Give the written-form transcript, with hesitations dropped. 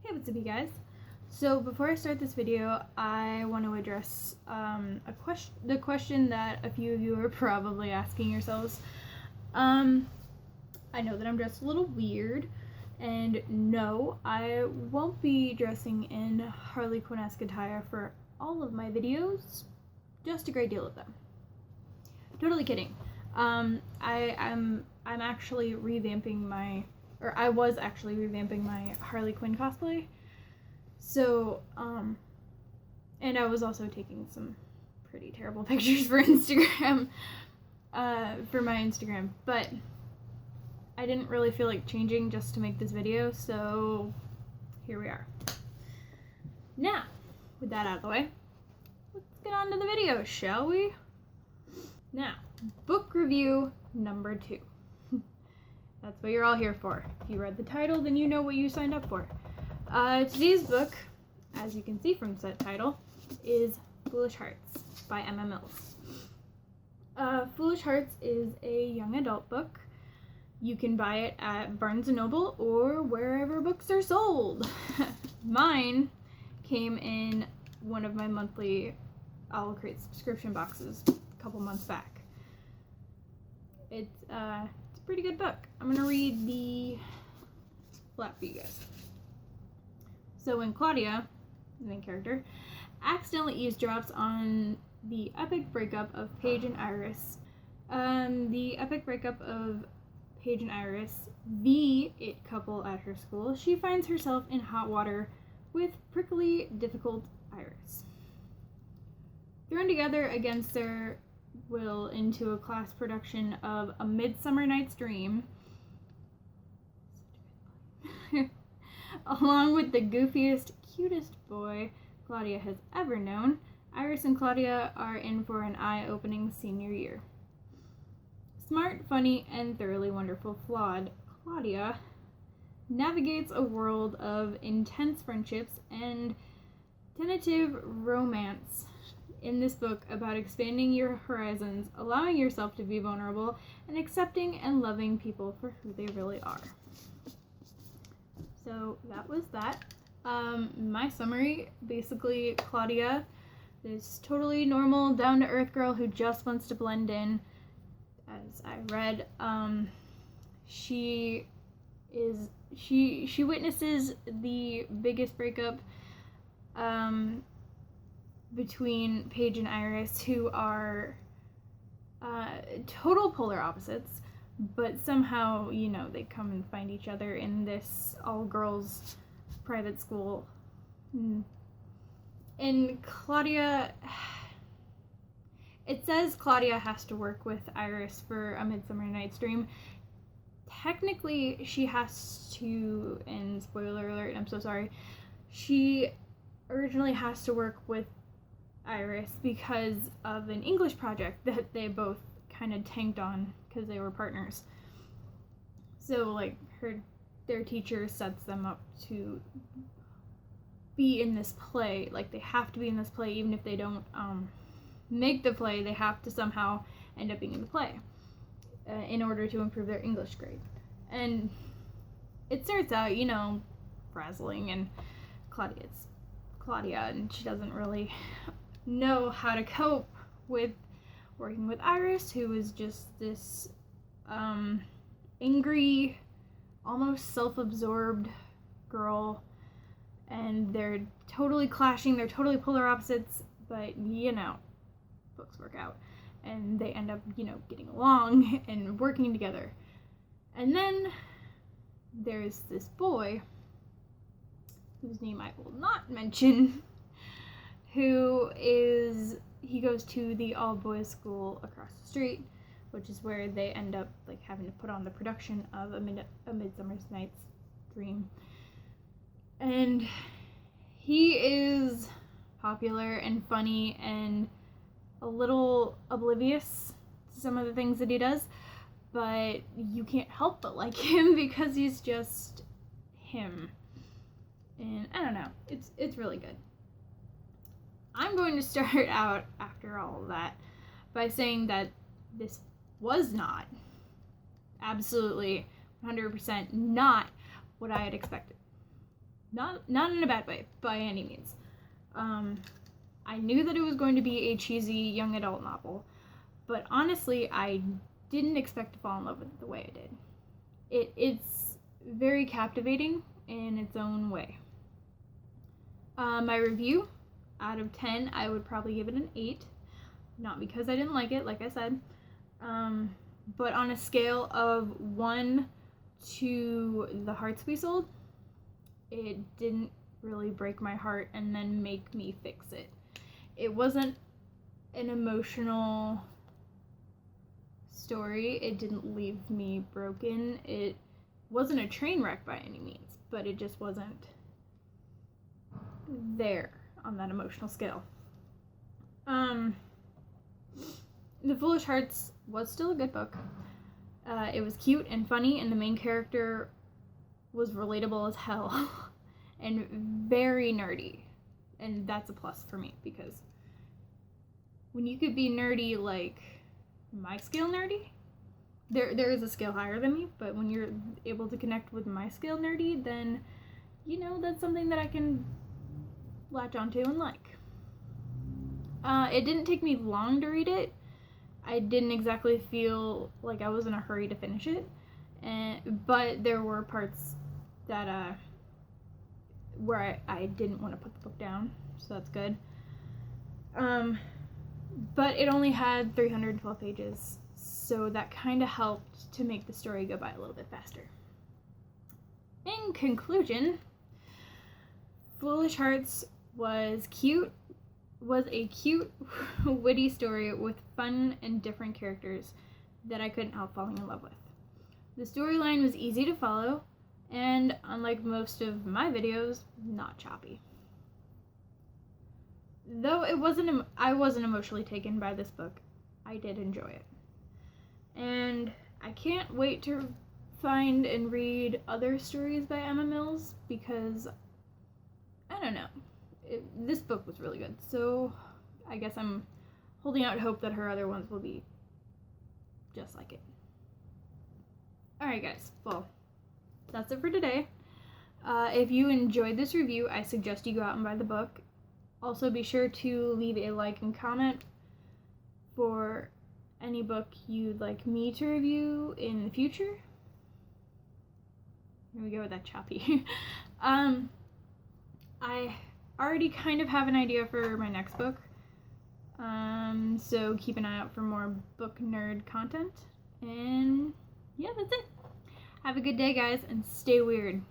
Hey, what's up, you guys? So before I start this video, I want to address the question that a few of you are probably asking yourselves. I know that I'm dressed a little weird, and no, I won't be dressing in Harley Quinn-esque attire for all of my videos, just a great deal of them. Totally kidding. I'm actually I was actually revamping my Harley Quinn cosplay. So, and I was also taking some pretty terrible pictures for Instagram, for my Instagram, but I didn't really feel like changing just to make this video, so here we are. Now, with that out of the way, let's get on to the video, shall we? Now, book review number 2. That's what you're all here for. If you read the title, then you know what you signed up for. Today's book, as you can see from said title, is Foolish Hearts by Emma Mills. Foolish Hearts is a young adult book. You can buy it at Barnes & Noble or wherever books are sold. Mine came in one of my monthly Owl Crate subscription boxes a couple months back. It's a pretty good book. I'm gonna read the flap for you guys. So when Claudia, the main character, accidentally eavesdrops on the epic breakup of Paige and Iris, the it couple at her school, she finds herself in hot water with prickly, difficult Iris. Thrown together against their will into a class production of A Midsummer Night's Dream, along with the goofiest, cutest boy Claudia has ever known, Iris and Claudia are in for an eye-opening senior year. Smart, funny, and thoroughly wonderful flawed Claudia navigates a world of intense friendships and tentative romance in this book about expanding your horizons, allowing yourself to be vulnerable, and accepting and loving people for who they really are. So that was that. My summary, basically Claudia, this totally normal, down-to-earth girl who just wants to blend in, as I read, she witnesses the biggest breakup between Paige and Iris, who are total polar opposites, but somehow, they come and find each other in this all-girls private school. And Claudia, it says Claudia has to work with Iris for A Midsummer Night's Dream. Technically, she has to, and spoiler alert, I'm so sorry, she originally has to work with Iris because of an English project that they both kind of tanked on because they were partners. So, their teacher sets them up to be in this play. They have to be in this play, even if they don't make the play, they have to somehow end up being in the play in order to improve their English grade. And it starts out, frazzling, and Claudia's Claudia, and she doesn't really know how to cope with working with Iris, who is just this angry, almost self-absorbed girl, and they're totally clashing, they're totally polar opposites, but books work out, and they end up getting along and working together. And then there's this boy whose name I will not mention, he goes to the all-boys school across the street, which is where they end up having to put on the production of A Midsummer Night's Dream. And he is popular and funny and a little oblivious to some of the things that he does, but you can't help but like him because he's just him. And I don't know, it's really good. I'm going to start out, after all of that, by saying that this was not, absolutely 100% not what I had expected. Not in a bad way, by any means. I knew that it was going to be a cheesy young adult novel, but honestly, I didn't expect to fall in love with it the way I did. It's very captivating in its own way. My review, out of 10, I would probably give it an 8. Not because I didn't like it, like I said, but on a scale of 1 to the hearts we sold, it didn't really break my heart and then make me fix it. It wasn't an emotional story. It didn't leave me broken. It wasn't a train wreck by any means, but it just wasn't there on that emotional scale. The Foolish Hearts was still a good book. It was cute and funny, and the main character was relatable as hell and very nerdy. And that's a plus for me, because when you could be nerdy like my scale nerdy, there is a scale higher than me, but when you're able to connect with my scale nerdy, then that's something that I can latch onto and like. It didn't take me long to read it. I didn't exactly feel like I was in a hurry to finish it, but there were parts that where I didn't want to put the book down, so that's good. But it only had 312 pages, so that kind of helped to make the story go by a little bit faster. In conclusion, Foolish Hearts was a cute, witty story with fun and different characters that I couldn't help falling in love with. The storyline was easy to follow, and unlike most of my videos, not choppy. Though I wasn't emotionally taken by this book, I did enjoy it. And I can't wait to find and read other stories by Emma Mills, because, I don't know, this book was really good, so I guess I'm holding out hope that her other ones will be just like it. Alright guys, well, that's it for today. If you enjoyed this review, I suggest you go out and buy the book. Also, be sure to leave a like and comment for any book you'd like me to review in the future. Here we go with that choppy. I already kind of have an idea for my next book, so keep an eye out for more book nerd content. And yeah, that's it. Have a good day, guys, and stay weird.